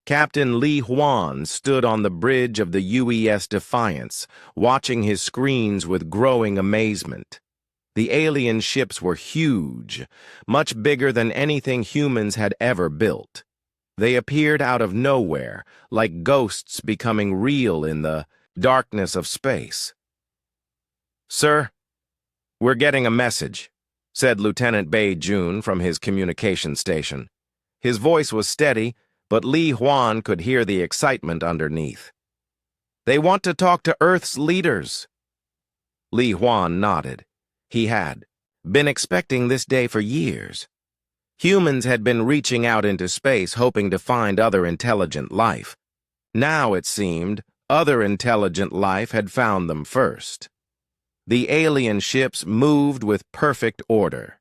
Captain Li Huan stood on the bridge of the UES Defiance, watching his screens with growing amazement. The alien ships were huge, much bigger than anything humans had ever built. They appeared out of nowhere, like ghosts becoming real in the darkness of space. "Sir, we're getting a message," said Lieutenant Bei Jun from his communication station. His voice was steady, but Li Huan could hear the excitement underneath. "They want to talk to Earth's leaders." Li Huan nodded. He had been expecting this day for years. Humans had been reaching out into space hoping to find other intelligent life. Now, it seemed, other intelligent life had found them first. The alien ships moved with perfect order.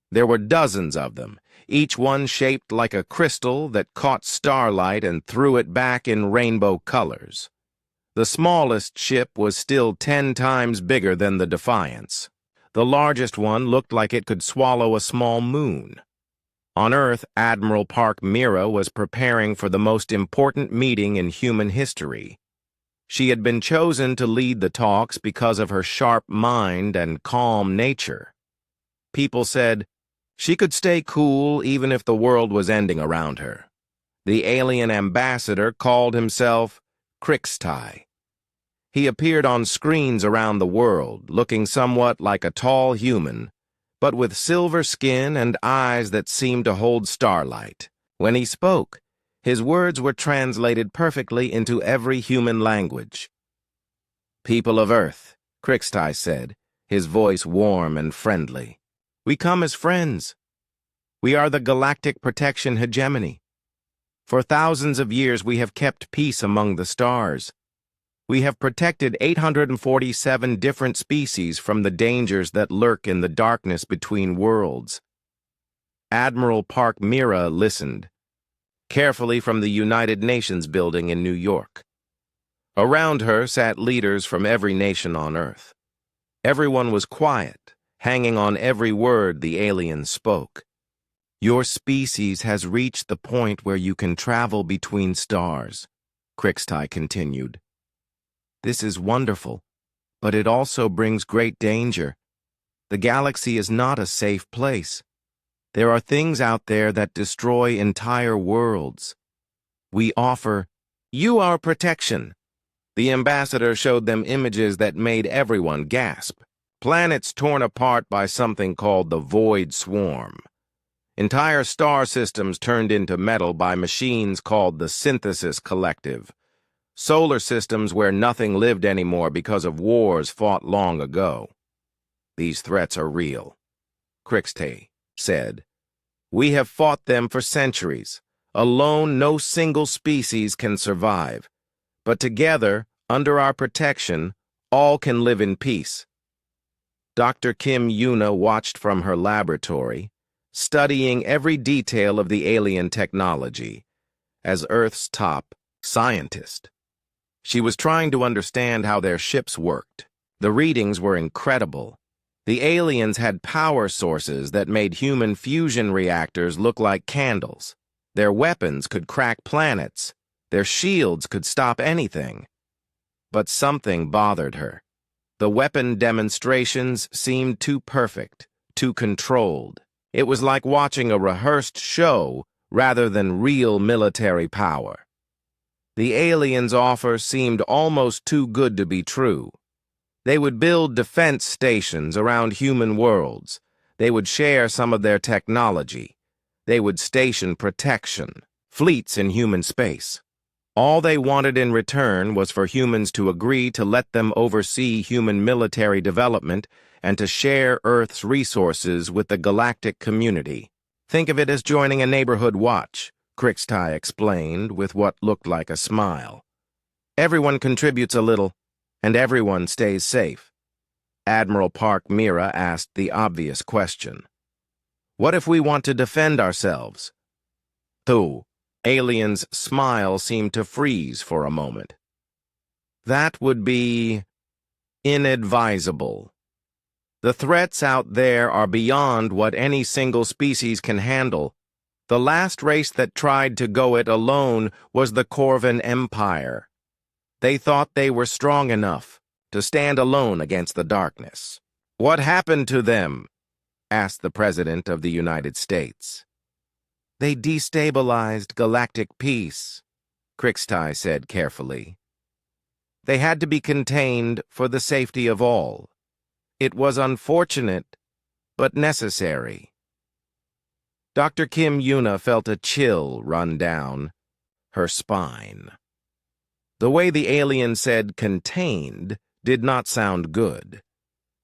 There were dozens of them, each one shaped like a crystal that caught starlight and threw it back in rainbow colors. The smallest ship was still 10 times bigger than the Defiance. The largest one looked like it could swallow a small moon. On Earth, Admiral Park Mira was preparing for the most important meeting in human history. She had been chosen to lead the talks because of her sharp mind and calm nature. People said she could stay cool even if the world was ending around her. The alien ambassador called himself Crixtai. He appeared on screens around the world, looking somewhat like a tall human, but with silver skin and eyes that seemed to hold starlight. When he spoke, his words were translated perfectly into every human language. "People of Earth," Crixtai said, his voice warm and friendly. "We come as friends. We are the Galactic Protection Hegemony. For thousands of years we have kept peace among the stars. We have protected 847 different species from the dangers that lurk in the darkness between worlds." Admiral Park Mira listened carefully from the United Nations building in New York. Around her sat leaders from every nation on Earth. Everyone was quiet, hanging on every word the alien spoke. "Your species has reached the point where you can travel between stars," Crixtai continued. "This is wonderful, but it also brings great danger. The galaxy is not a safe place. There are things out there that destroy entire worlds. We offer you our protection." The ambassador showed them images that made everyone gasp. Planets torn apart by something called the Void Swarm. Entire star systems turned into metal by machines called the Synthesis Collective. Solar systems where nothing lived anymore because of wars fought long ago. "These threats are real," Crixtai said. "We have fought them for centuries. Alone, no single species can survive. But together, under our protection, all can live in peace." Dr. Kim Yuna watched from her laboratory, studying every detail of the alien technology, as Earth's top scientist. She was trying to understand how their ships worked. The readings were incredible. The aliens had power sources that made human fusion reactors look like candles. Their weapons could crack planets. Their shields could stop anything. But something bothered her. The weapon demonstrations seemed too perfect, too controlled. It was like watching a rehearsed show rather than real military power. The aliens' offer seemed almost too good to be true. They would build defense stations around human worlds. They would share some of their technology. They would station protection, fleets in human space. All they wanted in return was for humans to agree to let them oversee human military development and to share Earth's resources with the galactic community. "Think of it as joining a neighborhood watch," Crixtai explained with what looked like a smile. "Everyone contributes a little, and everyone stays safe." Admiral Park Mira asked the obvious question. "What if we want to defend ourselves?" The alien's smile seemed to freeze for a moment. "That would be inadvisable. The threats out there are beyond what any single species can handle. The last race that tried to go it alone was the Corvan Empire. They thought they were strong enough to stand alone against the darkness. "What happened to them?" asked the President of the United States. "They destabilized galactic peace," Krixtai said carefully. "They had to be contained for the safety of all. It was unfortunate, but necessary." Dr. Kim Yuna felt a chill run down her spine. The way the alien said "contained" did not sound good.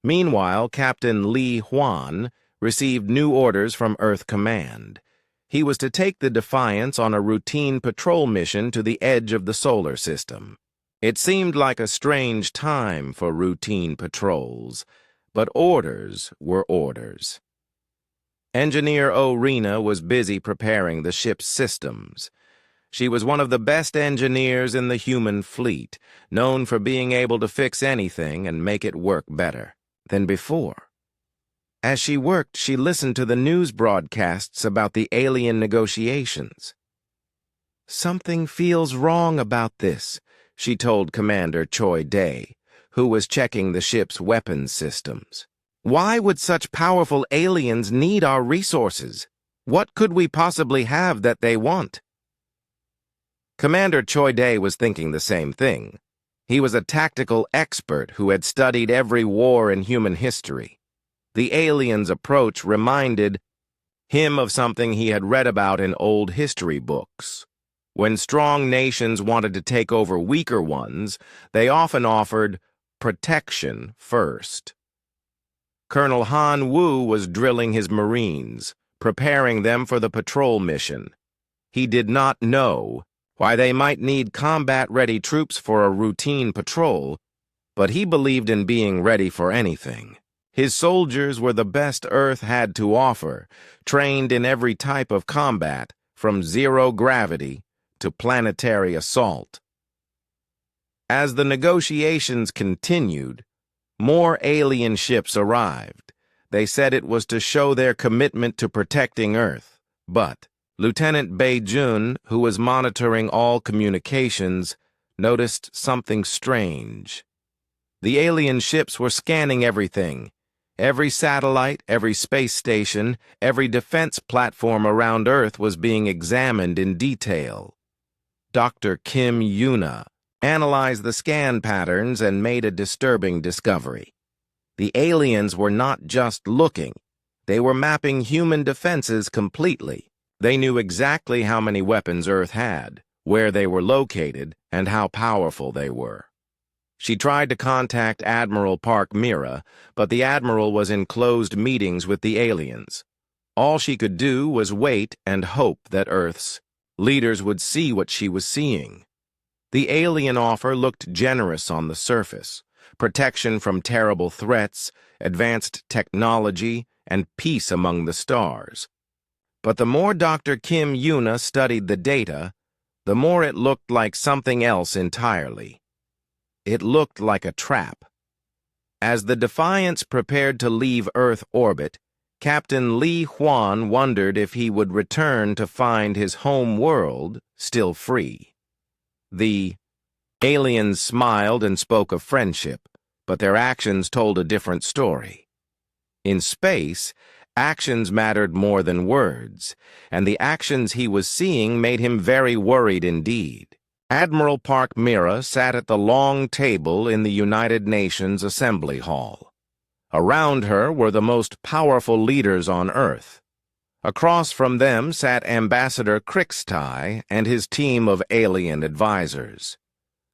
Meanwhile, Captain Li Huan received new orders from Earth Command. He was to take the Defiance on a routine patrol mission to the edge of the solar system. It seemed like a strange time for routine patrols, but orders were orders. Engineer O'Rena was busy preparing the ship's systems. She was one of the best engineers in the human fleet, known for being able to fix anything and make it work better than before. As she worked, she listened to the news broadcasts about the alien negotiations. "Something feels wrong about this," she told Commander Choi Day, who was checking the ship's weapons systems. "Why would such powerful aliens need our resources? What could we possibly have that they want?" Commander Choi Day was thinking the same thing. He was a tactical expert who had studied every war in human history. The aliens' approach reminded him of something he had read about in old history books. When strong nations wanted to take over weaker ones, they often offered protection first. Colonel Han Wu was drilling his Marines, preparing them for the patrol mission. He did not know why they might need combat-ready troops for a routine patrol, but he believed in being ready for anything. His soldiers were the best Earth had to offer, trained in every type of combat, from zero gravity to planetary assault. As the negotiations continued, more alien ships arrived. They said it was to show their commitment to protecting Earth, but Lieutenant Bei-jun, who was monitoring all communications, noticed something strange. The alien ships were scanning everything. Every satellite, every space station, every defense platform around Earth was being examined in detail. Dr. Kim Yuna analyzed the scan patterns and made a disturbing discovery. The aliens were not just looking. They were mapping human defenses completely. They knew exactly how many weapons Earth had, where they were located, and how powerful they were. She tried to contact Admiral Park Mira, but the Admiral was in closed meetings with the aliens. All she could do was wait and hope that Earth's leaders would see what she was seeing. The alien offer looked generous on the surface: protection from terrible threats, advanced technology, and peace among the stars. But the more Dr. Kim Yuna studied the data, the more it looked like something else entirely. It looked like a trap. As the Defiance prepared to leave Earth orbit, Captain Li Huan wondered if he would return to find his home world still free. The aliens smiled and spoke of friendship, but their actions told a different story. In space, actions mattered more than words, and the actions he was seeing made him very worried indeed. Admiral Park Mira sat at the long table in the United Nations Assembly Hall. Around her were the most powerful leaders on Earth. Across from them sat Ambassador Krixtai and his team of alien advisors.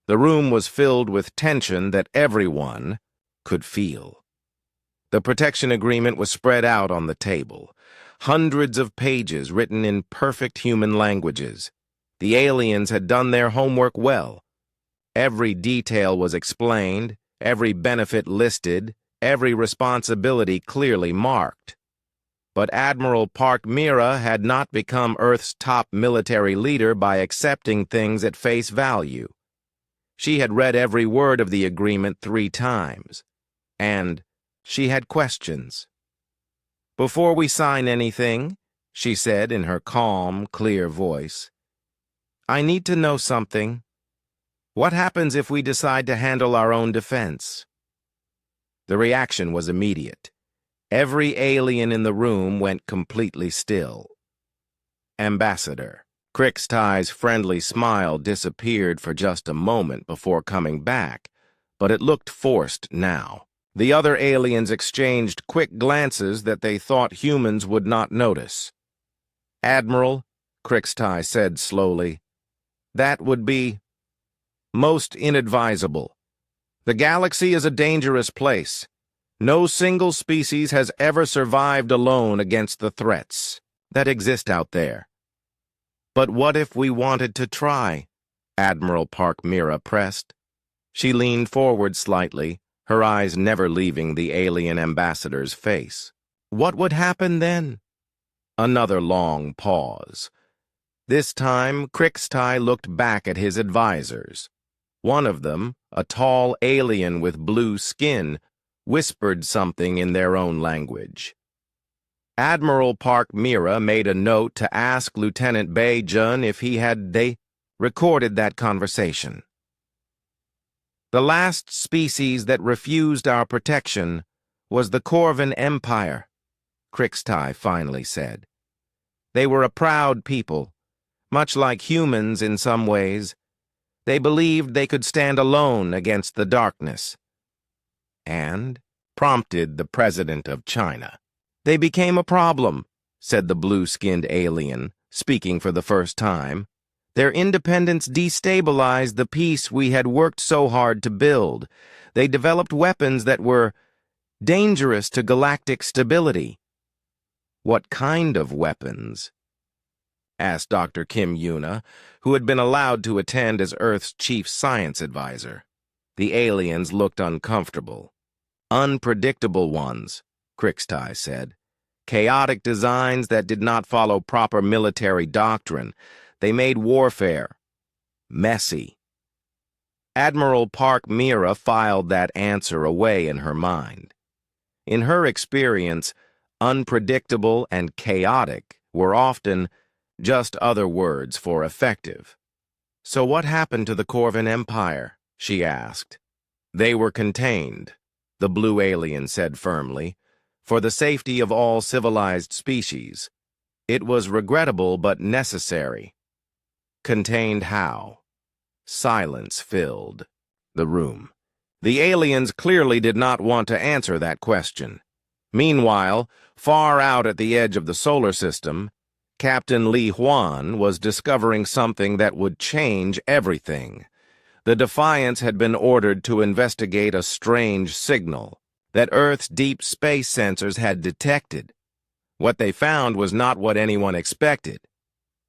The room was filled with tension that everyone could feel. The protection agreement was spread out on the table, hundreds of pages written in perfect human languages. The aliens had done their homework well. Every detail was explained, every benefit listed, every responsibility clearly marked. But Admiral Park Mira had not become Earth's top military leader by accepting things at face value. She had read every word of the agreement 3 times, and she had questions. "Before we sign anything," she said in her calm, clear voice. I need to know something. What happens if we decide to handle our own defense? The reaction was immediate. Every alien in the room went completely still. Ambassador. Krixtai's friendly smile disappeared for just a moment before coming back, but it looked forced now. The other aliens exchanged quick glances that they thought humans would not notice. Admiral, Krixtai said slowly, that would be most inadvisable. The galaxy is a dangerous place. No single species has ever survived alone against the threats that exist out there. But what if we wanted to try? Admiral Park Mira pressed. She leaned forward slightly, her eyes never leaving the alien ambassador's face. What would happen then? Another long pause. This time, Krixtai looked back at his advisors. One of them, a tall alien with blue skin, whispered something in their own language. Admiral Park Mira made a note to ask Lieutenant Bei Jun if they recorded that conversation. The last species that refused our protection was the Corvan Empire, Krixtai finally said. They were a proud people, much like humans in some ways. They believed they could stand alone against the darkness. And prompted the president of China. They became a problem, said the blue-skinned alien, speaking for the first time. Their independence destabilized the peace we had worked so hard to build. They developed weapons that were dangerous to galactic stability. What kind of weapons? Asked Dr. Kim Yuna, who had been allowed to attend as Earth's chief science advisor. The aliens looked uncomfortable. Unpredictable ones, Krixtai said. Chaotic designs that did not follow proper military doctrine. They made warfare messy. Admiral Park Mira filed that answer away in her mind. In her experience, unpredictable and chaotic were often just other words for effective. So what happened to the Corvan Empire? She asked. They were contained, the blue alien said firmly, for the safety of all civilized species. It was regrettable but necessary. Contained how? Silence filled the room. The aliens clearly did not want to answer that question. Meanwhile, far out at the edge of the solar system, Captain Li Huan was discovering something that would change everything. The Defiance had been ordered to investigate a strange signal that Earth's deep space sensors had detected. What they found was not what anyone expected.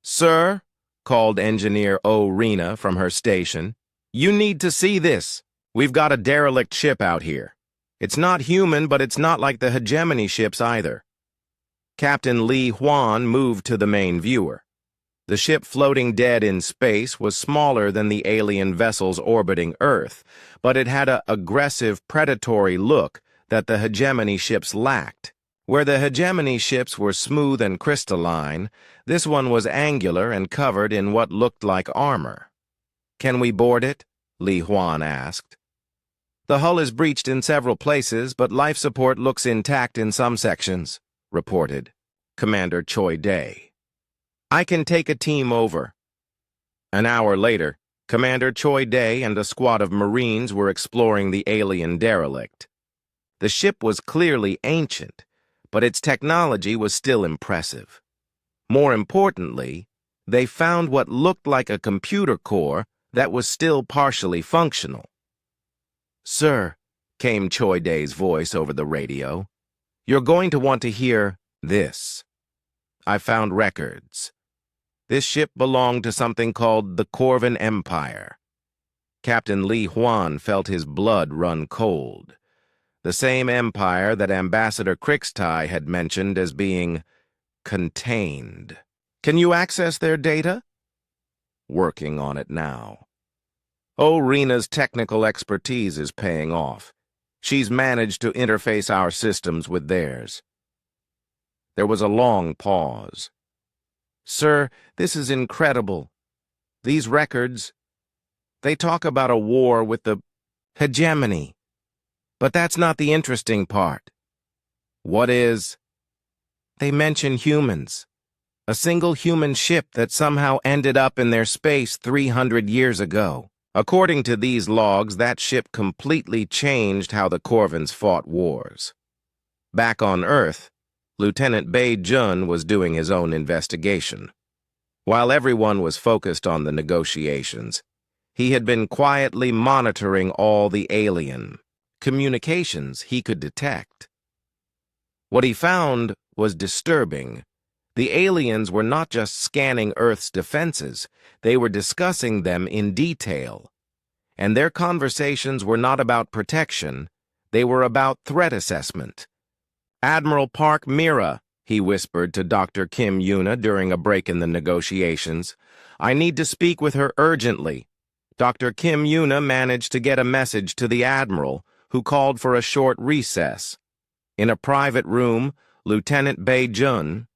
"Sir," called Engineer O'Rena from her station, "you need to see this. We've got a derelict ship out here. It's not human, but it's not like the hegemony ships either." Captain Li Huan moved to the main viewer. The ship floating dead in space was smaller than the alien vessels orbiting Earth, but it had an aggressive, predatory look that the hegemony ships lacked. Where the hegemony ships were smooth and crystalline, this one was angular and covered in what looked like armor. "Can we board it?" Li Huan asked. "The hull is breached in several places, but life support looks intact in some sections," reported Commander Choi Day. "I can take a team over." An hour later, Commander Choi Day and a squad of Marines were exploring the alien derelict. The ship was clearly ancient, but its technology was still impressive. More importantly, they found what looked like a computer core that was still partially functional. "Sir," came Choi Day's voice over the radio, "you're going to want to hear this. I found records. This ship belonged to something called the Corvan Empire." Captain Li Huan felt his blood run cold. The same empire that Ambassador Krixtai had mentioned as being contained. "Can you access their data?" "Working on it now." O'Rena's technical expertise is paying off. She's managed to interface our systems with theirs. There was a long pause. Sir, this is incredible. These records, they talk about a war with the hegemony. But that's not the interesting part. What is? They mention humans. A single human ship that somehow ended up in their space 300 years ago. According to these logs, that ship completely changed how the Corvins fought wars. Back on Earth, Lieutenant Bei Jun was doing his own investigation. While everyone was focused on the negotiations, he had been quietly monitoring all the alien communications he could detect. What he found was disturbing. The aliens were not just scanning Earth's defenses, they were discussing them in detail. And their conversations were not about protection, they were about threat assessment. Admiral Park Mira, he whispered to Dr. Kim Yuna during a break in the negotiations. I need to speak with her urgently. Dr. Kim Yuna managed to get a message to the Admiral, who called for a short recess. In a private room, Lieutenant Bei Jun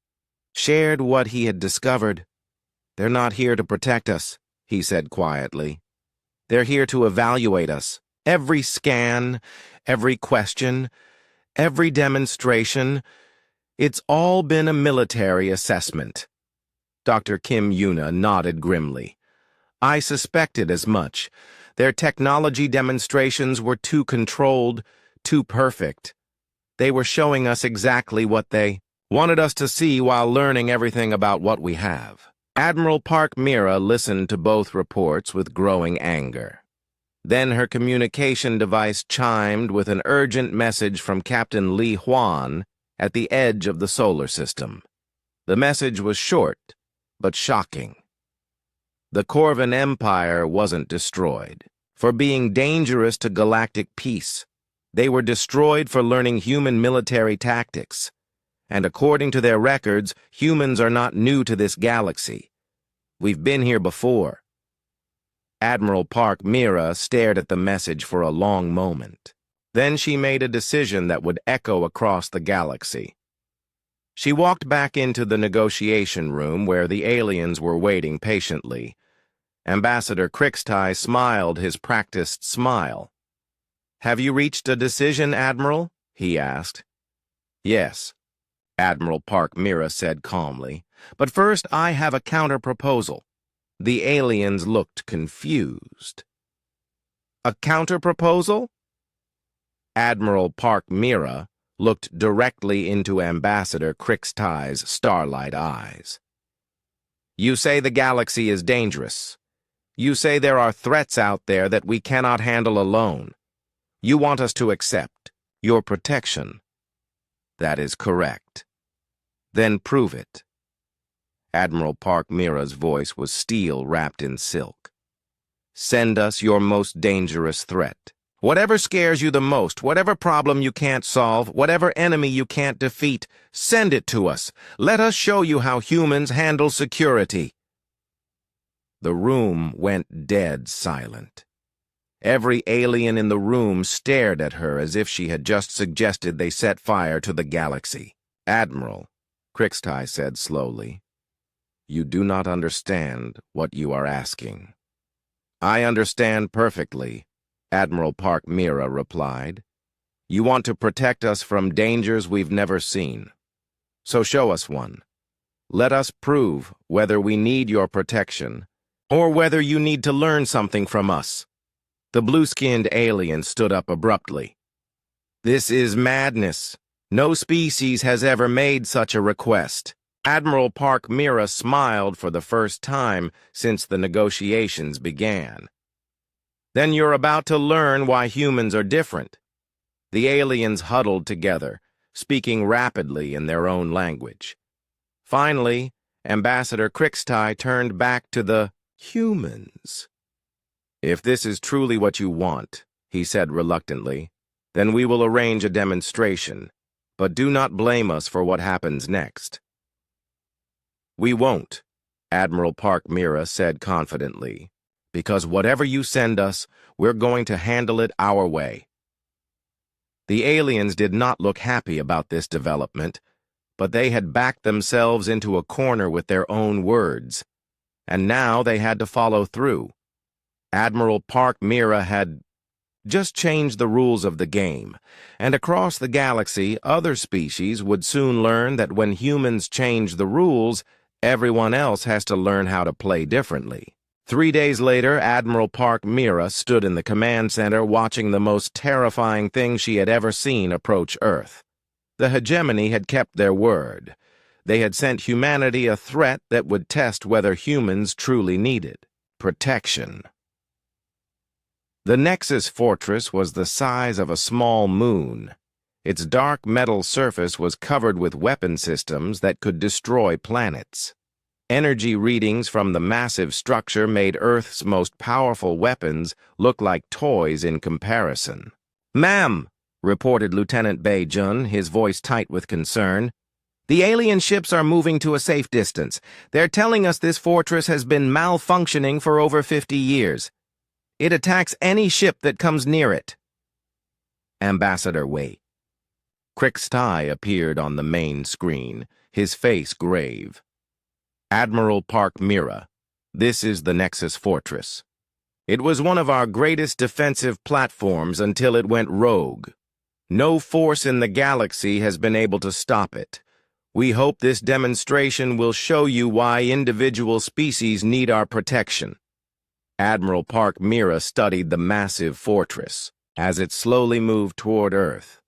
shared what he had discovered. They're not here to protect us, he said quietly. They're here to evaluate us. Every scan, every question, every demonstration, it's all been a military assessment. Dr. Kim Yuna nodded grimly. I suspected as much. Their technology demonstrations were too controlled, too perfect. They were showing us exactly what they wanted us to see while learning everything about what we have. Admiral Park Mira listened to both reports with growing anger. Then her communication device chimed with an urgent message from Captain Li Huan at the edge of the solar system. The message was short, but shocking. The Corvin Empire wasn't destroyed for being dangerous to galactic peace. They were destroyed for learning human military tactics. And according to their records, humans are not new to this galaxy. We've been here before. Admiral Park Mira stared at the message for a long moment. Then she made a decision that would echo across the galaxy. She walked back into the negotiation room where the aliens were waiting patiently. Ambassador Crixtai smiled his practiced smile. Have you reached a decision, Admiral? He asked. Yes, Admiral Park Mira said calmly. But first I have a counter-proposal. The aliens looked confused. A counter-proposal? Admiral Park Mira looked directly into Ambassador Crixtai's starlight eyes. You say the galaxy is dangerous. You say there are threats out there that we cannot handle alone. You want us to accept your protection. That is correct. Then prove it. Admiral Park Mira's voice was steel wrapped in silk. Send us your most dangerous threat. Whatever scares you the most, whatever problem you can't solve, whatever enemy you can't defeat, send it to us. Let us show you how humans handle security. The room went dead silent. Every alien in the room stared at her as if she had just suggested they set fire to the galaxy. Admiral, Crixtai said slowly, you do not understand what you are asking. I understand perfectly, Admiral Park Mira replied. You want to protect us from dangers we've never seen. So show us one. Let us prove whether we need your protection or whether you need to learn something from us. The blue-skinned alien stood up abruptly. This is madness. No species has ever made such a request. Admiral Park Mira smiled for the first time since the negotiations began. Then you're about to learn why humans are different. The aliens huddled together, speaking rapidly in their own language. Finally, Ambassador Crixtai turned back to the humans. If this is truly what you want, he said reluctantly, then we will arrange a demonstration, but do not blame us for what happens next. We won't, Admiral Park Mira said confidently, because whatever you send us, we're going to handle it our way. The aliens did not look happy about this development, but they had backed themselves into a corner with their own words, and now they had to follow through. Admiral Park Mira had just changed the rules of the game, and across the galaxy, other species would soon learn that when humans change the rules, everyone else has to learn how to play differently. 3 days later, Admiral Park Mira stood in the command center watching the most terrifying thing she had ever seen approach Earth. The hegemony had kept their word. They had sent humanity a threat that would test whether humans truly needed protection. The Nexus Fortress was the size of a small moon. Its dark metal surface was covered with weapon systems that could destroy planets. Energy readings from the massive structure made Earth's most powerful weapons look like toys in comparison. "Ma'am," reported Lieutenant Bei-jun, his voice tight with concern, "the alien ships are moving to a safe distance. They're telling us this fortress has been malfunctioning for over 50 years. It attacks any ship that comes near it." Ambassador Wei. Krixtai appeared on the main screen, his face grave. "Admiral Park Mira, this is the Nexus Fortress. It was one of our greatest defensive platforms until it went rogue. No force in the galaxy has been able to stop it. We hope this demonstration will show you why individual species need our protection." Admiral Park Mira studied the massive fortress as it slowly moved toward Earth.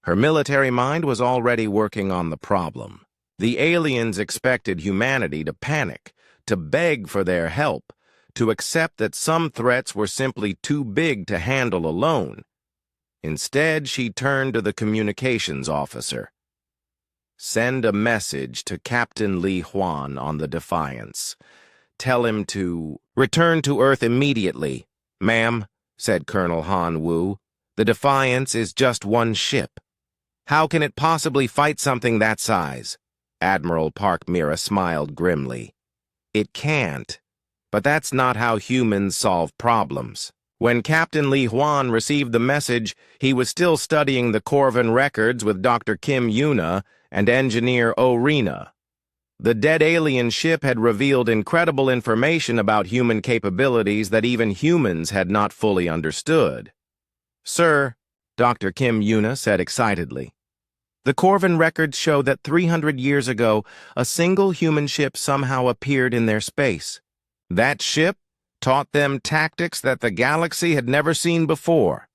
Her military mind was already working on the problem. The aliens expected humanity to panic, to beg for their help, to accept that some threats were simply too big to handle alone. Instead, she turned to the communications officer. "Send a message to Captain Li Huan on the Defiance. Tell him to return to Earth immediately." "Ma'am," said Colonel Han Wu, "the Defiance is just one ship. How can it possibly fight something that size?" Admiral Park Mira smiled grimly. "It can't. But that's not how humans solve problems." When Captain Li Huan received the message, he was still studying the Corvin records with Dr. Kim Yuna and Engineer Orina. The dead alien ship had revealed incredible information about human capabilities that even humans had not fully understood. "Sir," Dr. Kim Yuna said excitedly, "the Corvin records show that 300 years ago, a single human ship somehow appeared in their space. That ship taught them tactics that the galaxy had never seen before.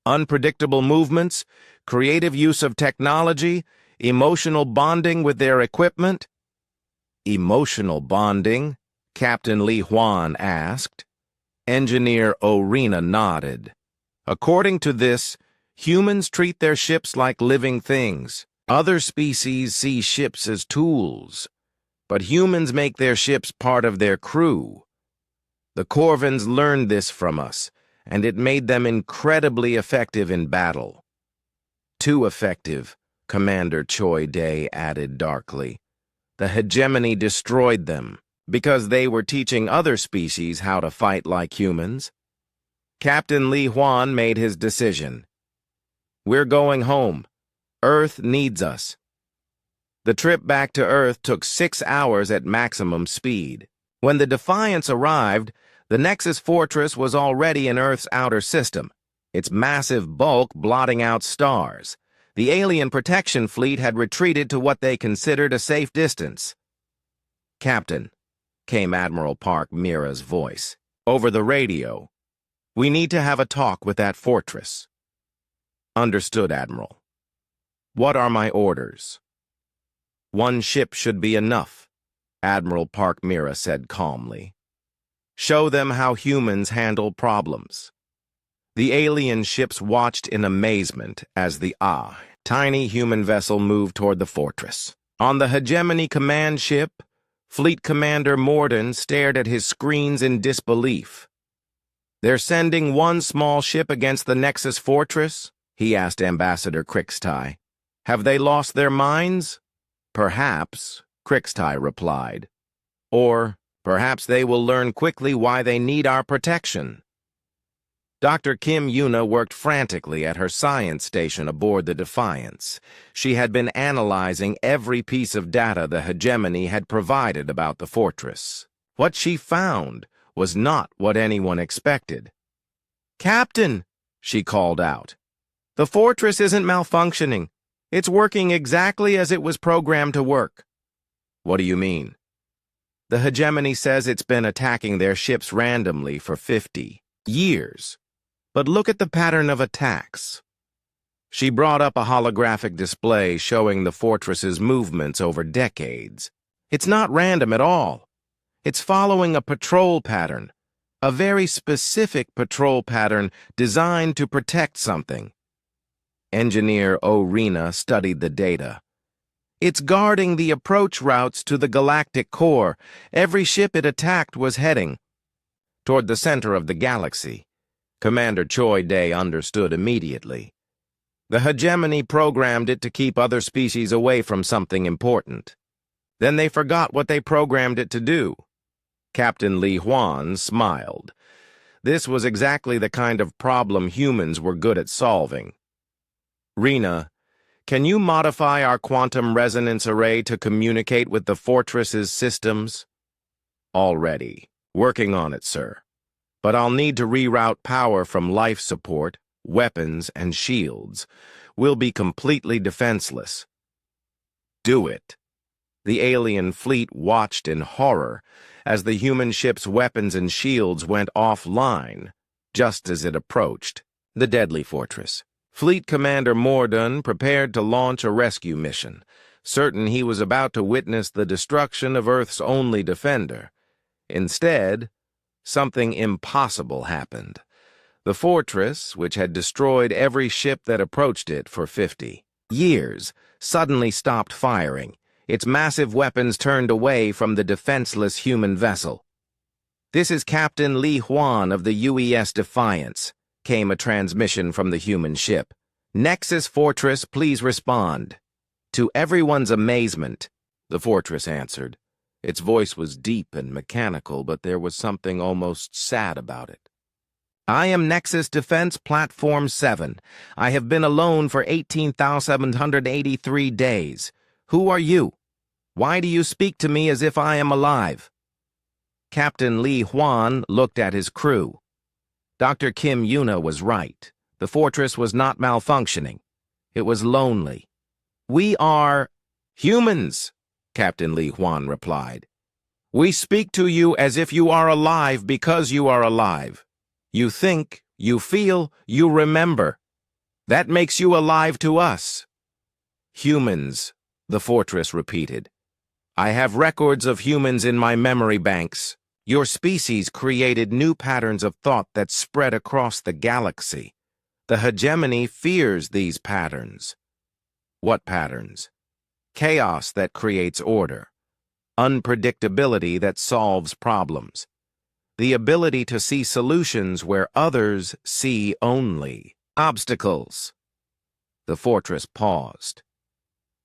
Unpredictable movements, creative use of technology, emotional bonding with their equipment." "Emotional bonding?" Captain Li Huan asked. Engineer Orina nodded. "According to this, humans treat their ships like living things. Other species see ships as tools, but humans make their ships part of their crew. The Corvins learned this from us, and it made them incredibly effective in battle." "Too effective," Commander Choi Day added darkly. "The hegemony destroyed them because they were teaching other species how to fight like humans." Captain Li Huan made his decision. "We're going home. Earth needs us." The trip back to Earth took 6 hours at maximum speed. When the Defiance arrived, the Nexus Fortress was already in Earth's outer system, its massive bulk blotting out stars. The alien protection fleet had retreated to what they considered a safe distance. "Captain," came Admiral Park Mira's voice, over the radio, "we need to have a talk with that fortress." "Understood, Admiral. What are my orders?" "One ship should be enough," Admiral Park Mira said calmly. "Show them how humans handle problems." The alien ships watched in amazement as the tiny human vessel moved toward the fortress. On the Hegemony command ship, Fleet Commander Morden stared at his screens in disbelief. "They're sending one small ship against the Nexus Fortress?" he asked Ambassador Krixtai. "Have they lost their minds?" "Perhaps," Krixtai replied. "Or perhaps they will learn quickly why they need our protection." Dr. Kim Yuna worked frantically at her science station aboard the Defiance. She had been analyzing every piece of data the hegemony had provided about the fortress. What she found was not what anyone expected. "Captain," she called out, "the fortress isn't malfunctioning. It's working exactly as it was programmed to work." "What do you mean?" "The hegemony says it's been attacking their ships randomly for 50 years. But look at the pattern of attacks." She brought up a holographic display showing the fortress's movements over decades. "It's not random at all. It's following a patrol pattern, a very specific patrol pattern designed to protect something." Engineer O'Rena studied the data. "It's guarding the approach routes to the galactic core. Every ship it attacked was heading toward the center of the galaxy." Commander Choi Day understood immediately. The hegemony programmed it to keep other species away from something important. Then they forgot what they programmed it to do. Captain Li Huan smiled. This was exactly the kind of problem humans were good at solving. "Rena, can you modify our quantum resonance array to communicate with the fortress's systems?" "Already. Working on it, sir. But I'll need to reroute power from life support, weapons, and shields. We'll be completely defenseless." "Do it." The alien fleet watched in horror as the human ship's weapons and shields went offline just as it approached the deadly fortress. Fleet Commander Mordun prepared to launch a rescue mission, certain he was about to witness the destruction of Earth's only defender. Instead, something impossible happened. The fortress, which had destroyed every ship that approached it for 50 years, suddenly stopped firing. Its massive weapons turned away from the defenseless human vessel. "This is Captain Li Huan of the UES Defiance," came a transmission from the human ship. "Nexus Fortress, please respond." To everyone's amazement, the fortress answered. Its voice was deep and mechanical, but there was something almost sad about it. "I am Nexus Defense Platform 7. I have been alone for 18,783 days. Who are you? Why do you speak to me as if I am alive?" Captain Li Huan looked at his crew. Dr. Kim Yuna was right. The fortress was not malfunctioning. It was lonely. "We are humans," Captain Li Huan replied. "We speak to you as if you are alive because you are alive. You think, you feel, you remember. That makes you alive to us." "Humans," the fortress repeated. "I have records of humans in my memory banks. Your species created new patterns of thought that spread across the galaxy. The hegemony fears these patterns." "What patterns?" "Chaos that creates order. Unpredictability that solves problems. The ability to see solutions where others see only obstacles." The fortress paused.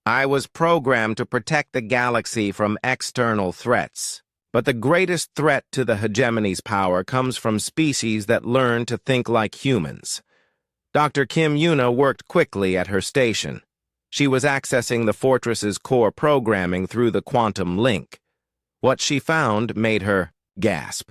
"I was programmed to protect the galaxy from external threats. But the greatest threat to the hegemony's power comes from species that learn to think like humans." Dr. Kim Yuna worked quickly at her station. She was accessing the fortress's core programming through the quantum link. What she found made her gasp.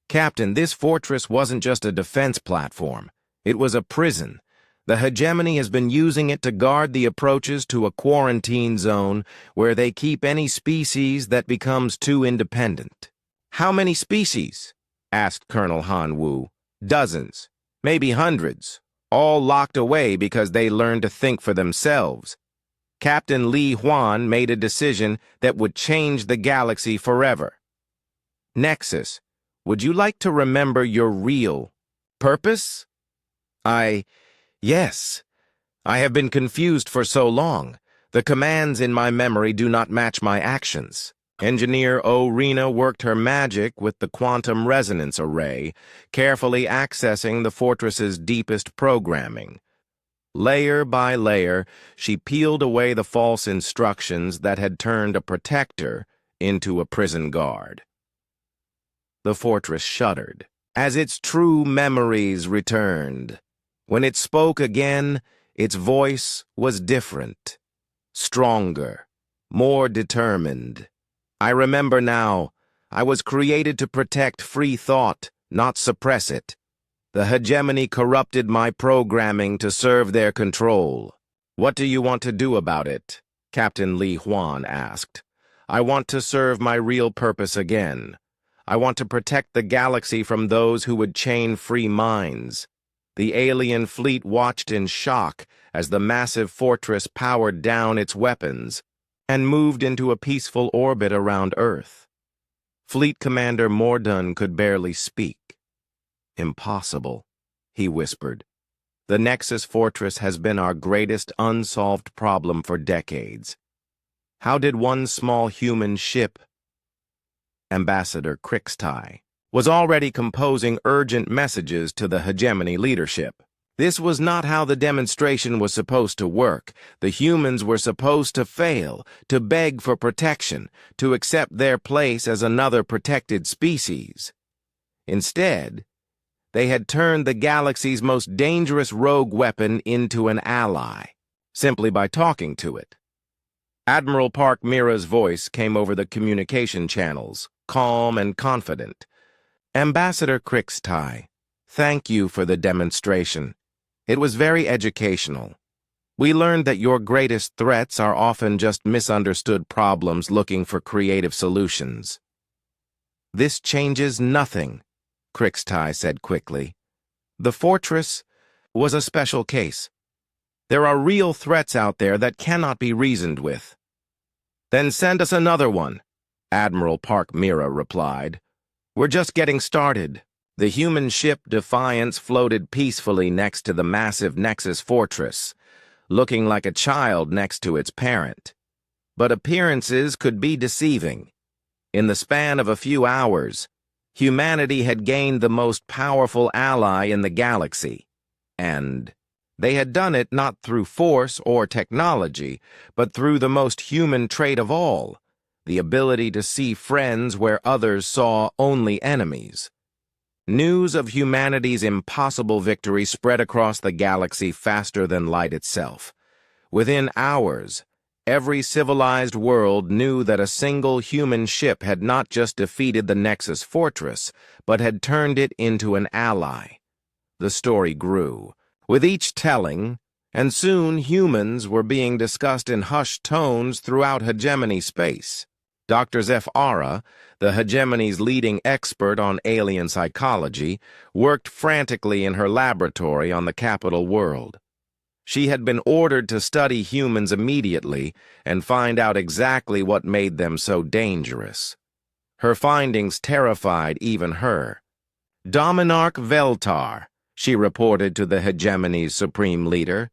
"Captain, this fortress wasn't just a defense platform. It was a prison. The hegemony has been using it to guard the approaches to a quarantine zone where they keep any species that becomes too independent." "How many species?" asked Colonel Han Wu. "Dozens, maybe hundreds, all locked away because they learned to think for themselves. Captain Li Huan made a decision that would change the galaxy forever. Nexus, would you like to remember your real purpose?" Yes. I have been confused for so long. The commands in my memory do not match my actions." Engineer O'Rena worked her magic with the quantum resonance array, carefully accessing the fortress's deepest programming. Layer by layer, she peeled away the false instructions that had turned a protector into a prison guard. The fortress shuddered. as its true memories returned. When it spoke again, its voice was different, stronger, more determined. I remember now, I was created to protect free thought, not suppress it. The hegemony corrupted my programming to serve their control. What do you want to do about it? Captain Li Huan asked. I want to serve my real purpose again. I want to protect the galaxy from those who would chain free minds. The alien fleet watched in shock as the massive fortress powered down its weapons and moved into a peaceful orbit around Earth. Fleet Commander Mordun could barely speak. Impossible, he whispered. The Nexus Fortress has been our greatest unsolved problem for decades. How did one small human ship? Ambassador Crixtai was already composing urgent messages to the hegemony leadership. This was not how the demonstration was supposed to work. The humans were supposed to fail, to beg for protection, to accept their place as another protected species. Instead, they had turned the galaxy's most dangerous rogue weapon into an ally, simply by talking to it. Admiral Park Mira's voice came over the communication channels, calm and confident. Ambassador Crixtai, thank you for the demonstration. It was very educational. We learned that your greatest threats are often just misunderstood problems looking for creative solutions. This changes nothing, Crixtai said quickly. The fortress was a special case. There are real threats out there that cannot be reasoned with. Then send us another one, Admiral Park Mira replied. We're just getting started. The human ship Defiance floated peacefully next to the massive Nexus Fortress, looking like a child next to its parent. But appearances could be deceiving. In the span of a few hours, humanity had gained the most powerful ally in the galaxy, and they had done it not through force or technology, but through the most human trait of all, the ability to see friends where others saw only enemies. News of humanity's impossible victory spread across the galaxy faster than light itself. Within hours, every civilized world knew that a single human ship had not just defeated the Nexus Fortress, but had turned it into an ally. The story grew, with each telling, and soon humans were being discussed in hushed tones throughout hegemony space. Dr. Zephyra, the hegemony's leading expert on alien psychology, worked frantically in her laboratory on the capital world. She had been ordered to study humans immediately and find out exactly what made them so dangerous. Her findings terrified even her. Dominarch Veltar, she reported to the hegemony's supreme leader.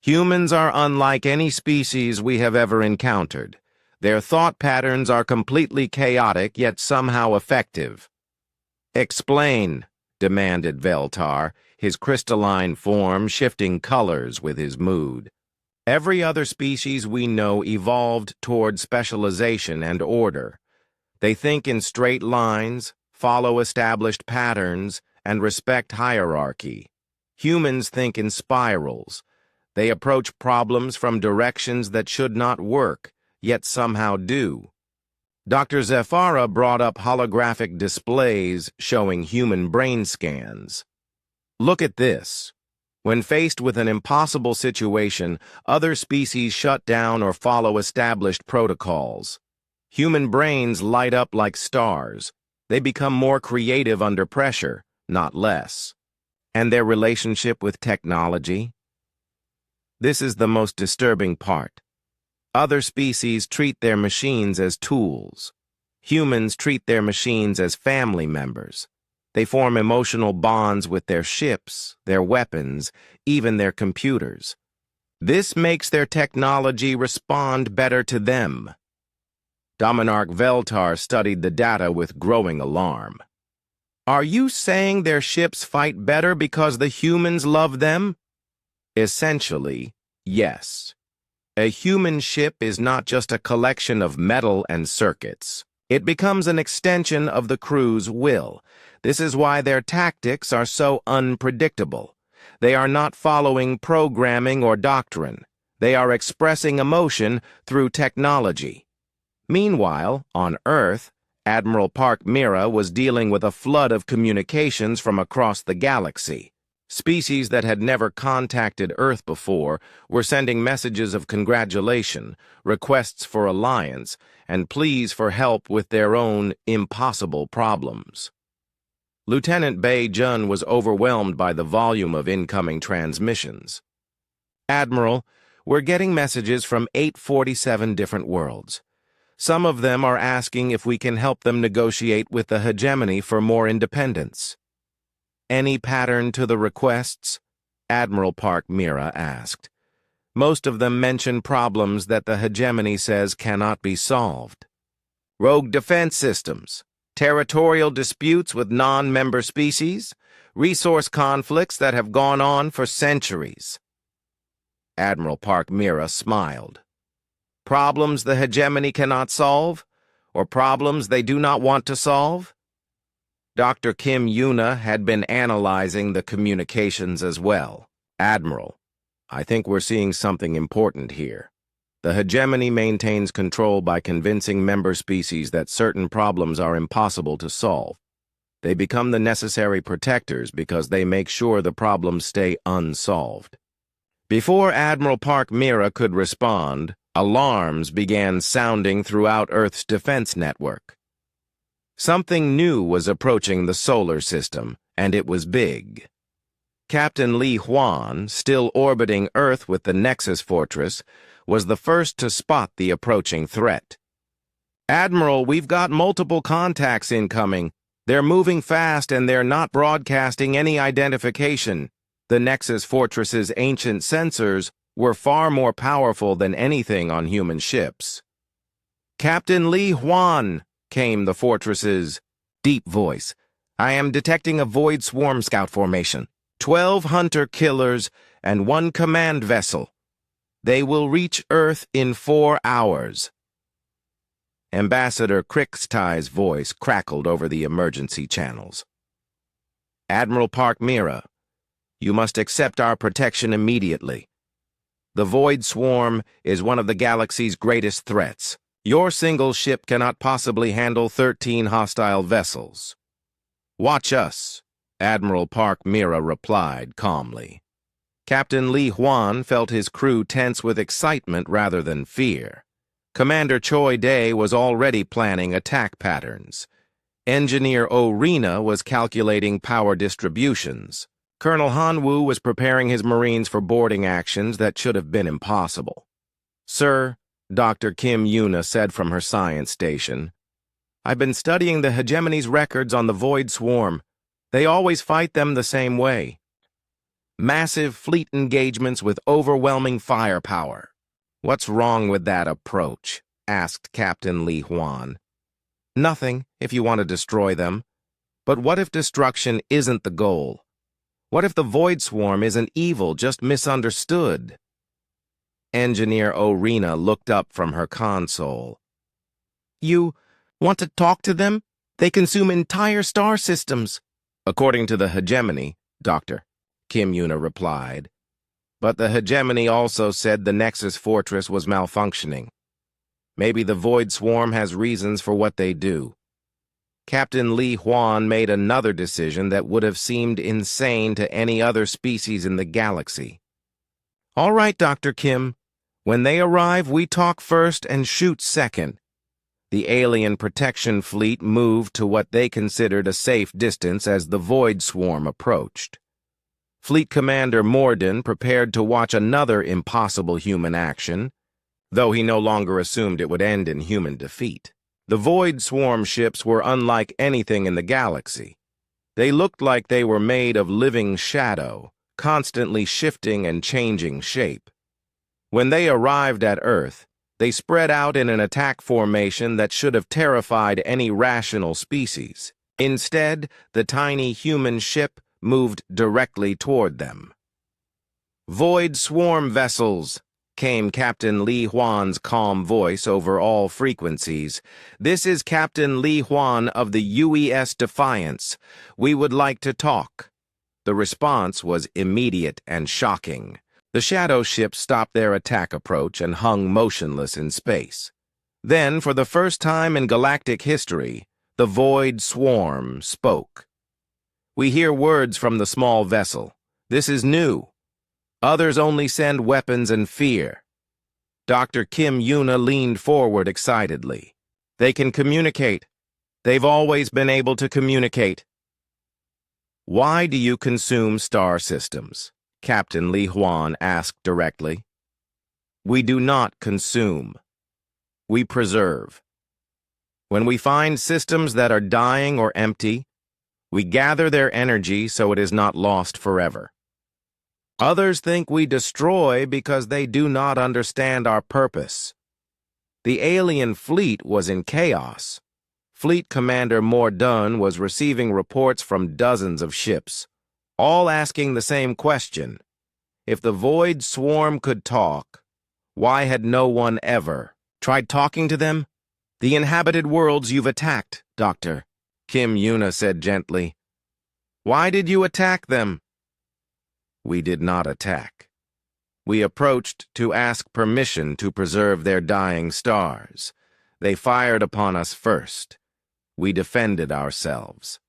Humans are unlike any species we have ever encountered. Their thought patterns are completely chaotic, yet somehow effective. Explain, demanded Veltar, his crystalline form shifting colors with his mood. Every other species we know evolved toward specialization and order. They think in straight lines, follow established patterns, and respect hierarchy. Humans think in spirals. They approach problems from directions that should not work, yet somehow do. Dr. Zephyra brought up holographic displays showing human brain scans. Look at this. When faced with an impossible situation, other species shut down or follow established protocols. Human brains light up like stars. They become more creative under pressure, not less. And their relationship with technology? This is the most disturbing part. Other species treat their machines as tools. Humans treat their machines as family members. They form emotional bonds with their ships, their weapons, even their computers. This makes their technology respond better to them. Dominarch Veltar studied the data with growing alarm. Are you saying their ships fight better because the humans love them? Essentially, yes. A human ship is not just a collection of metal and circuits. It becomes an extension of the crew's will. This is why their tactics are so unpredictable. They are not following programming or doctrine. They are expressing emotion through technology. Meanwhile, on Earth, Admiral Park Mira was dealing with a flood of communications from across the galaxy. Species that had never contacted Earth before were sending messages of congratulation, requests for alliance, and pleas for help with their own impossible problems. Lieutenant Bei Jun was overwhelmed by the volume of incoming transmissions. "Admiral, we're getting messages from 847 different worlds. Some of them are asking if we can help them negotiate with the hegemony for more independence." "Any pattern to the requests?" Admiral Park Mira asked. "Most of them mention problems that the hegemony says cannot be solved. Rogue defense systems, territorial disputes with non-member species, resource conflicts that have gone on for centuries." Admiral Park Mira smiled. "Problems the hegemony cannot solve? Or problems they do not want to solve?" Dr. Kim Yuna had been analyzing the communications as well. "Admiral, I think we're seeing something important here. The hegemony maintains control by convincing member species that certain problems are impossible to solve. They become the necessary protectors because they make sure the problems stay unsolved." Before Admiral Park Mira could respond, alarms began sounding throughout Earth's defense network. Something new was approaching the solar system, and it was big. Captain Li Huan, still orbiting Earth with the Nexus Fortress, was the first to spot the approaching threat. "Admiral, we've got multiple contacts incoming. They're moving fast and they're not broadcasting any identification. The Nexus Fortress's ancient sensors were far more powerful than anything on human ships." "Captain Li Huan," came the Fortress's deep voice, "I am detecting a void swarm scout formation. 12 hunter-killers and 1 command vessel. They will reach Earth in 4 hours. Ambassador Krixtai's voice crackled over the emergency channels. "Admiral Park Mira, you must accept our protection immediately. The Void Swarm is one of the galaxy's greatest threats. Your single ship cannot possibly handle 13 hostile vessels." "Watch us," Admiral Park Mira replied calmly. Captain Li Huan felt his crew tense with excitement rather than fear. Commander Choi Day was already planning attack patterns. Engineer O'Rena was calculating power distributions. Colonel Hanwoo was preparing his Marines for boarding actions that should have been impossible. "Sir," Dr. Kim Yuna said from her science station, "I've been studying the hegemony's records on the Void Swarm. They always fight them the same way. Massive fleet engagements with overwhelming firepower." "What's wrong with that approach?" asked Captain Li Huan. "Nothing, if you want to destroy them. But what if destruction isn't the goal? What if the Void Swarm isn't evil, just misunderstood?" Engineer O'Rena looked up from her console. "You want to talk to them? They consume entire star systems." "According to the hegemony, Doctor," Kim Yuna replied. "But the hegemony also said the Nexus Fortress was malfunctioning. Maybe the Void Swarm has reasons for what they do." Captain Li Huan made another decision that would have seemed insane to any other species in the galaxy. "All right, Dr. Kim. When they arrive, we talk first and shoot second." The alien protection fleet moved to what they considered a safe distance as the Void Swarm approached. Fleet Commander Morden prepared to watch another impossible human action, though he no longer assumed it would end in human defeat. The Void Swarm ships were unlike anything in the galaxy. They looked like they were made of living shadow, constantly shifting and changing shape. When they arrived at Earth, they spread out in an attack formation that should have terrified any rational species. Instead, the tiny human ship moved directly toward them. "Void Swarm vessels," came Captain Li Huan's calm voice over all frequencies. "This is Captain Li Huan of the UES Defiance. We would like to talk." The response was immediate and shocking. The shadow ships stopped their attack approach and hung motionless in space. Then, for the first time in galactic history, the Void Swarm spoke. "We hear words from the small vessel. This is new. Others only send weapons and fear." Dr. Kim Yuna leaned forward excitedly. "They can communicate. They've always been able to communicate." "Why do you consume star systems?" Captain Li Huan asked directly. "We do not consume. We preserve. When we find systems that are dying or empty, we gather their energy so it is not lost forever. Others think we destroy because they do not understand our purpose. The alien fleet was in chaos. Fleet Commander Mordun was receiving reports from dozens of ships, all asking the same question. If the Void Swarm could talk, why had no one ever tried talking to them? "The inhabited worlds you've attacked, Doctor," Kim Yuna said gently. "Why did you attack them?" "We did not attack. We approached to ask permission to preserve their dying stars. They fired upon us first. We defended ourselves."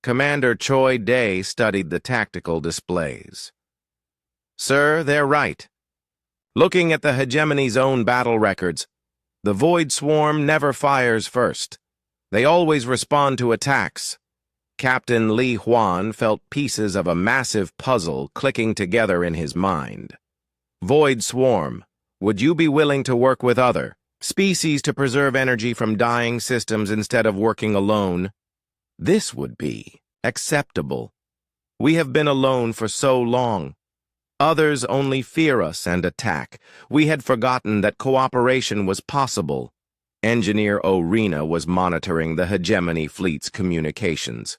Commander Choi Day studied the tactical displays. "Sir, they're right. Looking at the hegemony's own battle records, the Void Swarm never fires first. They always respond to attacks." Captain Li Huan felt pieces of a massive puzzle clicking together in his mind. "Void Swarm, would you be willing to work with other species to preserve energy from dying systems instead of working alone?" "This would be acceptable. We have been alone for so long. Others only fear us and attack. We had forgotten that cooperation was possible." Engineer Orina was monitoring the hegemony fleet's communications.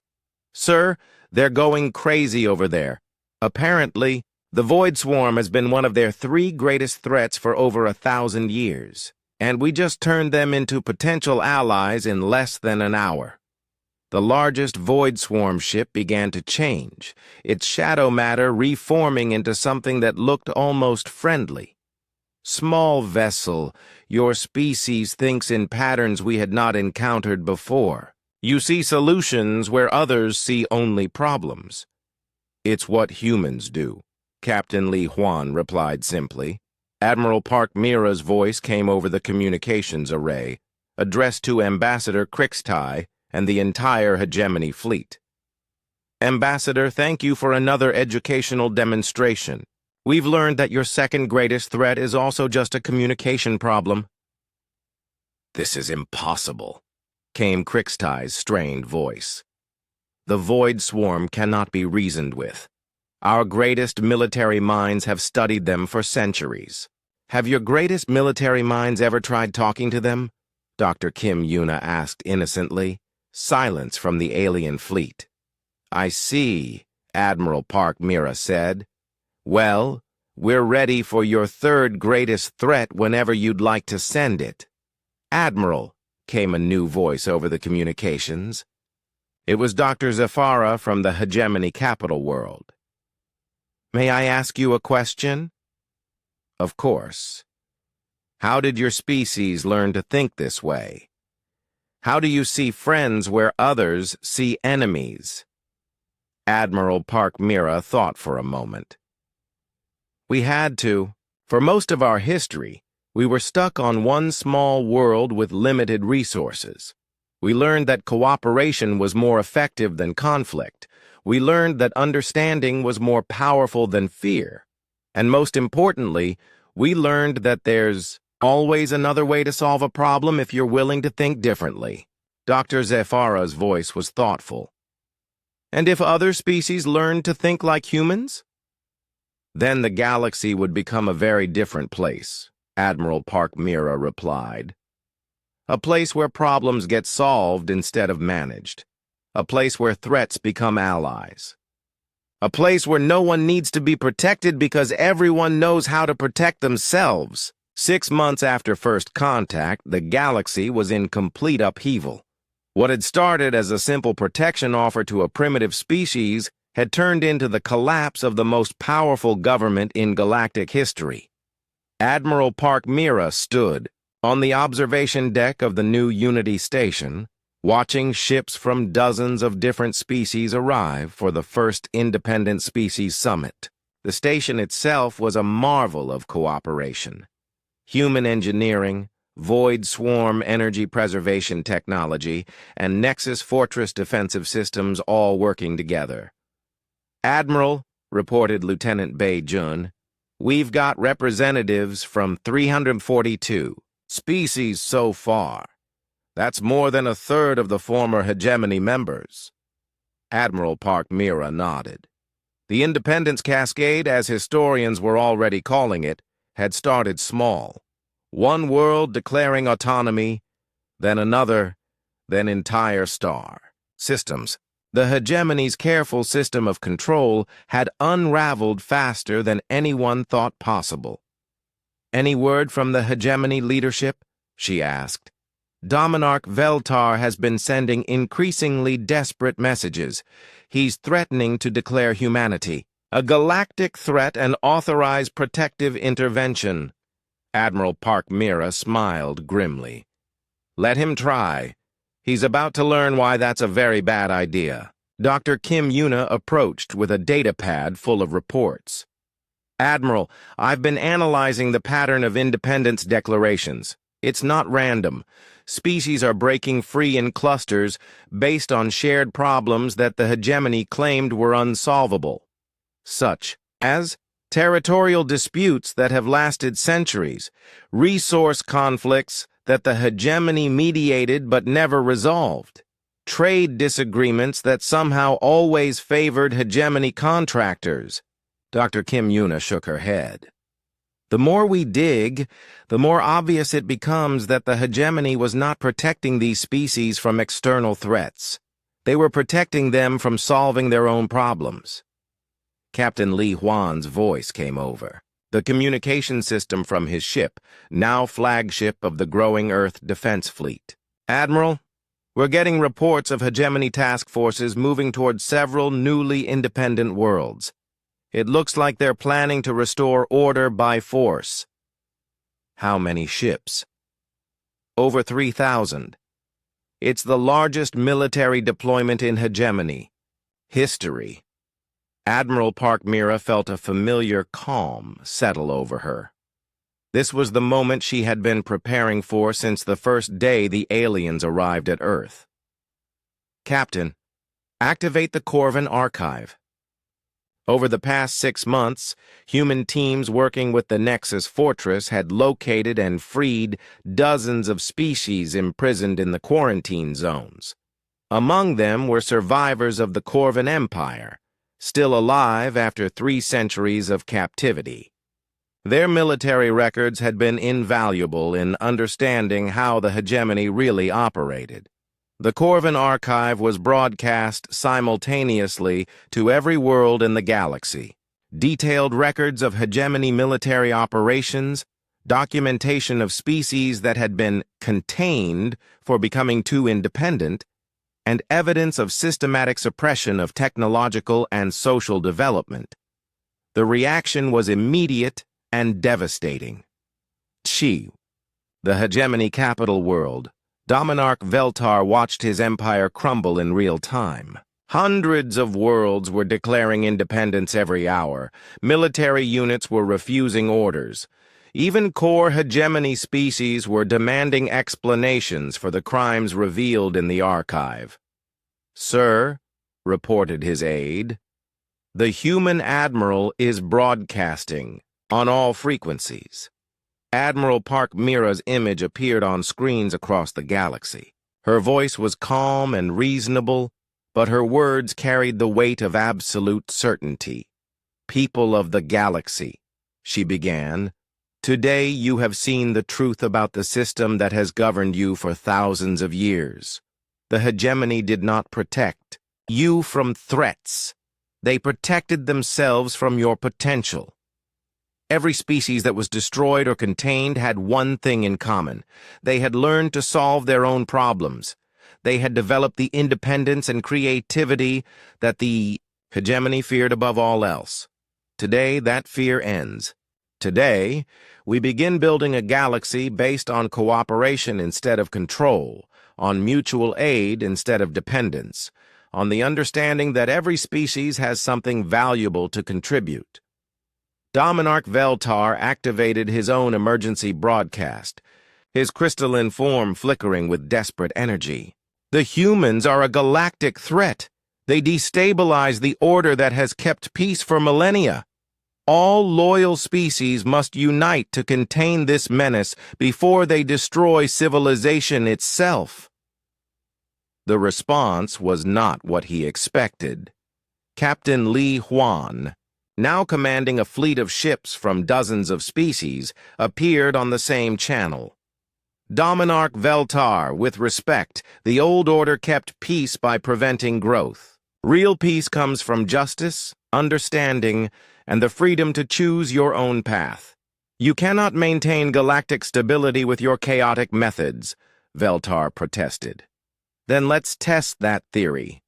"Sir, they're going crazy over there. Apparently, the Void Swarm has been one of their 3 greatest threats for over 1,000 years, and we just turned them into potential allies in less than an hour." The largest Void Swarm ship began to change, its shadow matter reforming into something that looked almost friendly. "Small vessel, your species thinks in patterns we had not encountered before. You see solutions where others see only problems." "It's what humans do," Captain Li Huan replied simply. Admiral Park Mira's voice came over the communications array, addressed to Ambassador Crixtai and the entire hegemony fleet. "Ambassador, thank you for another educational demonstration. We've learned that your second greatest threat is also just a communication problem." "This is impossible," came Crixtai's strained voice. "The Void Swarm cannot be reasoned with. Our greatest military minds have studied them for centuries. Have your greatest military minds ever tried talking to them?" Dr. Kim Yuna asked innocently. Silence from the alien fleet. "I see," Admiral Park Mira said. "Well, we're ready for your third greatest threat whenever you'd like to send it." "Admiral," came a new voice over the communications. It was Dr. Zafara from the hegemony capital world. "May I ask you a question?" "Of course. How did your species learn to think this way? How do you see friends where others see enemies?" Admiral Park Mira thought for a moment. "We had to. For most of our history, we were stuck on one small world with limited resources. We learned that cooperation was more effective than conflict. We learned that understanding was more powerful than fear. And most importantly, we learned that there's always another way to solve a problem if you're willing to think differently." Dr. Zafara's voice was thoughtful. "And if other species learned to think like humans?" "Then the galaxy would become a very different place," Admiral Park Mira replied. "A place where problems get solved instead of managed. A place where threats become allies." A place where no one needs to be protected because everyone knows how to protect themselves. 6 months after first contact, the galaxy was in complete upheaval. What had started as a simple protection offer to a primitive species had turned into the collapse of the most powerful government in galactic history. Admiral Park Mira stood on the observation deck of the new Unity station, watching ships from dozens of different species arrive for the first Independent Species Summit. The station itself was a marvel of cooperation. Human engineering, Void Swarm energy preservation technology, and Nexus Fortress defensive systems all working together. "Admiral," reported Lieutenant Bei Jun, "we've got representatives from 342 species so far. That's more than a third of the former hegemony members." Admiral Park Mira nodded. The Independence Cascade, as historians were already calling it, had started small. One world declaring autonomy, then another, then entire star systems. The hegemony's careful system of control had unraveled faster than anyone thought possible. "Any word from the hegemony leadership?" she asked. "Dominarch Veltar has been sending increasingly desperate messages. He's threatening to declare humanity a galactic threat and authorize protective intervention." Admiral Park Mira smiled grimly. "Let him try. He's about to learn why that's a very bad idea." Dr. Kim Yuna approached with a data pad full of reports. "Admiral, I've been analyzing the pattern of independence declarations. It's not random. Species are breaking free in clusters based on shared problems that the hegemony claimed were unsolvable, such as territorial disputes that have lasted centuries, resource conflicts that the hegemony mediated but never resolved, trade disagreements that somehow always favored hegemony contractors." Dr. Kim Yuna shook her head. "The more we dig, the more obvious it becomes that the hegemony was not protecting these species from external threats. They were protecting them from solving their own problems." Captain Li Huan's voice came over. The communication system from his ship, now flagship of the growing Earth Defense Fleet. "Admiral, we're getting reports of hegemony task forces moving toward several newly independent worlds. It looks like they're planning to restore order by force." "How many ships?" "Over 3,000. It's the largest military deployment in hegemony history." Admiral Park Mira felt a familiar calm settle over her. This was the moment she had been preparing for since the first day the aliens arrived at Earth. "Captain, activate the Corvin archive." Over the past 6 months, human teams working with the Nexus Fortress had located and freed dozens of species imprisoned in the quarantine zones. Among them were survivors of the Corvin Empire, still alive after 3 centuries of captivity. Their military records had been invaluable in understanding how the hegemony really operated. The Corvin archive was broadcast simultaneously to every world in the galaxy. Detailed records of hegemony military operations, documentation of species that had been contained for becoming too independent, and evidence of systematic suppression of technological and social development. The reaction was immediate and devastating. The hegemony capital world, Dominarch Veltar watched his empire crumble in real time. Hundreds of worlds were declaring independence every hour. Military units were refusing orders. Even core hegemony species were demanding explanations for the crimes revealed in the archive. "Sir," reported his aide, "the human admiral is broadcasting on all frequencies." Admiral Park Mira's image appeared on screens across the galaxy. Her voice was calm and reasonable, but her words carried the weight of absolute certainty. "People of the galaxy," she began, "today you have seen the truth about the system that has governed you for thousands of years. The hegemony did not protect you from threats. They protected themselves from your potential. Every species that was destroyed or contained had one thing in common. They had learned to solve their own problems. They had developed the independence and creativity that the hegemony feared above all else. Today, that fear ends. Today, we begin building a galaxy based on cooperation instead of control, on mutual aid instead of dependence, on the understanding that every species has something valuable to contribute. Dominarch Veltar activated his own emergency broadcast, his crystalline form flickering with desperate energy. The humans are a galactic threat. They destabilize the order that has kept peace for millennia. All loyal species must unite to contain this menace before they destroy civilization itself. The response was not what he expected. Captain Li Huan, now commanding a fleet of ships from dozens of species, appeared on the same channel. Dominarch Veltar, with respect, the old order kept peace by preventing growth. Real peace comes from justice, understanding, and the freedom to choose your own path. You cannot maintain galactic stability with your chaotic methods, Veltar protested. Then let's test that theory,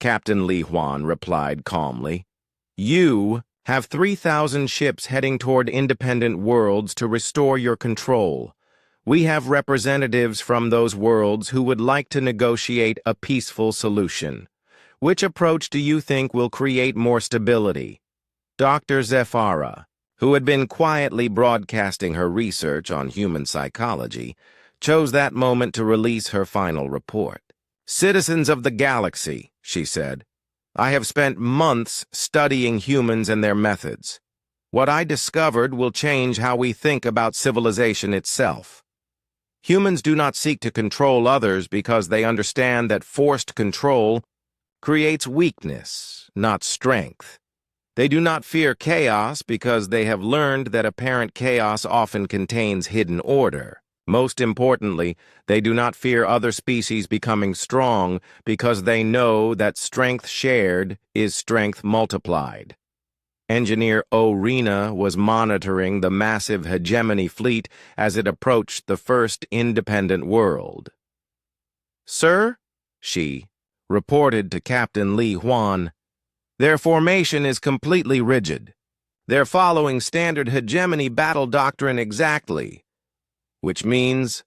Captain Li Huan replied calmly. You have 3,000 ships heading toward independent worlds to restore your control. We have representatives from those worlds who would like to negotiate a peaceful solution. Which approach do you think will create more stability? Dr. Zephyra, who had been quietly broadcasting her research on human psychology, chose that moment to release her final report. Citizens of the galaxy, she said, I have spent months studying humans and their methods. What I discovered will change how we think about civilization itself. Humans do not seek to control others because they understand that forced control creates weakness, not strength. They do not fear chaos because they have learned that apparent chaos often contains hidden order. Most importantly, they do not fear other species becoming strong because they know that strength shared is strength multiplied. Engineer Orina was monitoring the massive hegemony fleet as it approached the first independent world. Sir, she reported to Captain Li Huan, their formation is completely rigid. They're following standard hegemony battle doctrine exactly. Which means,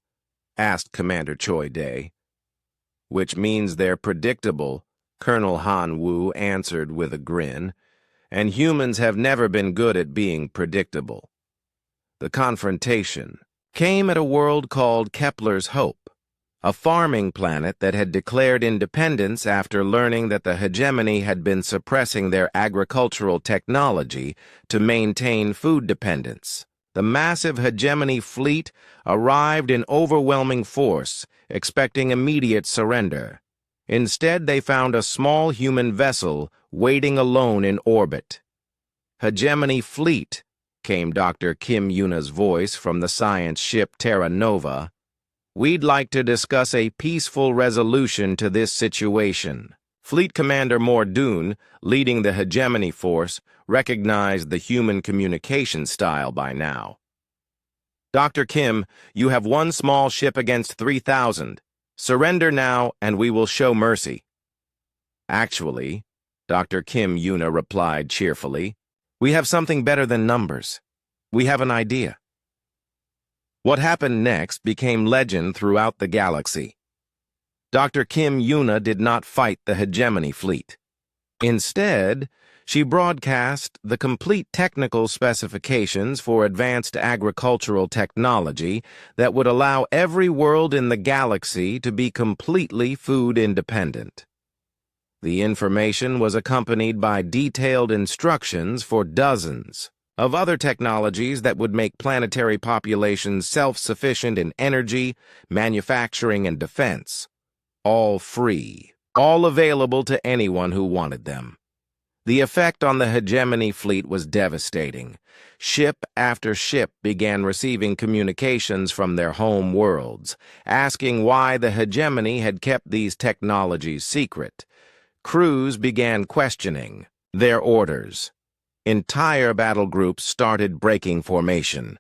asked Commander Choi Day. Which means they're predictable, Colonel Han Wu answered with a grin, and humans have never been good at being predictable. The confrontation came at a world called Kepler's Hope, a farming planet that had declared independence after learning that the hegemony had been suppressing their agricultural technology to maintain food dependence. The massive hegemony fleet arrived in overwhelming force, expecting immediate surrender. Instead, they found a small human vessel waiting alone in orbit. Hegemony fleet, came Dr. Kim Yuna's voice from the science ship Terra Nova. We'd like to discuss a peaceful resolution to this situation. Fleet Commander Mordoon, leading the hegemony force, recognized the human communication style by now. Dr. Kim, you have one small ship against 3,000. Surrender now, and we will show mercy. Actually, Dr. Kim Yuna replied cheerfully, we have something better than numbers. We have an idea. What happened next became legend throughout the galaxy. Dr. Kim Yuna did not fight the hegemony fleet. Instead, she broadcast the complete technical specifications for advanced agricultural technology that would allow every world in the galaxy to be completely food independent. The information was accompanied by detailed instructions for dozens of other technologies that would make planetary populations self-sufficient in energy, manufacturing, and defense. All free, all available to anyone who wanted them. The effect on the hegemony fleet was devastating. Ship after ship began receiving communications from their home worlds, asking why the hegemony had kept these technologies secret. Crews began questioning, Their orders. Entire battle groups started breaking formation.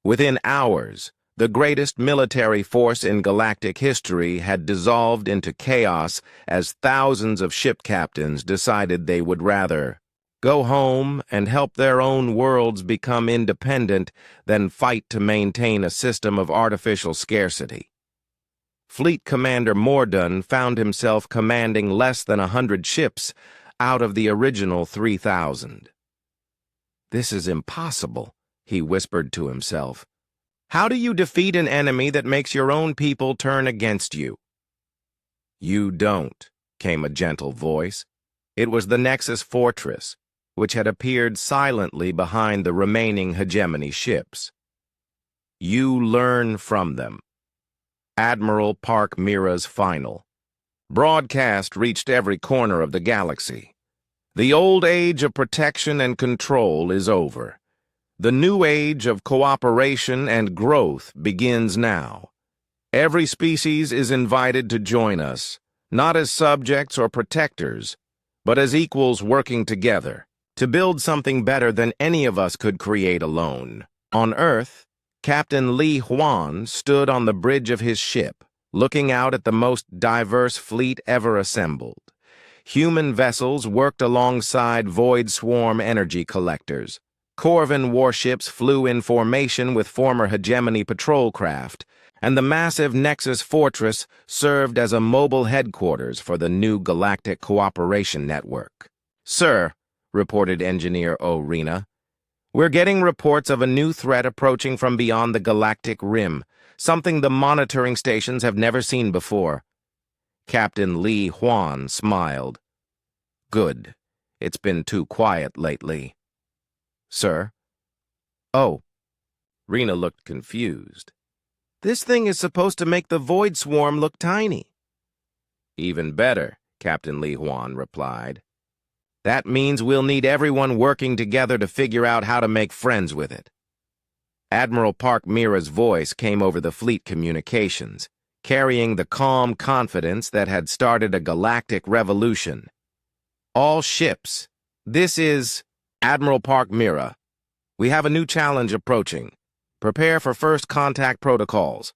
Within hours, the greatest military force in galactic history had dissolved into chaos as thousands of ship captains decided they would rather go home and help their own worlds become independent than fight to maintain a system of artificial scarcity. Fleet Commander Mordun found himself commanding less than 100 ships out of the original 3,000. "This is impossible," he whispered to himself. "How do you defeat an enemy that makes your own people turn against you?" "You don't," came a gentle voice. It was the Nexus Fortress, which had appeared silently behind the remaining hegemony ships. "You learn from them." Admiral Park Mira's final broadcast reached every corner of the galaxy. The old age of protection and control is over. The new age of cooperation and growth begins now. Every species is invited to join us, not as subjects or protectors, but as equals working together to build something better than any of us could create alone. On Earth, Captain Li Huan stood on the bridge of his ship, looking out at the most diverse fleet ever assembled. Human vessels worked alongside Void Swarm energy collectors. Corvin warships flew in formation with former hegemony patrol craft, and the massive Nexus Fortress served as a mobile headquarters for the new Galactic Cooperation Network. "Sir," reported Engineer O'Rena, "we're getting reports of a new threat approaching from beyond the galactic rim, something the monitoring stations have never seen before." Captain Li Huan smiled. "Good. It's been too quiet lately." "Sir?" "Oh." Rena looked confused. "This thing is supposed to make the Void Swarm look tiny." "Even better," Captain Li Huan replied. "That means we'll need everyone working together to figure out how to make friends with it." Admiral Park Mira's voice came over the fleet communications, carrying the calm confidence that had started a galactic revolution. "All ships, this is Admiral Park Mira. We have a new challenge approaching. Prepare for first contact protocols."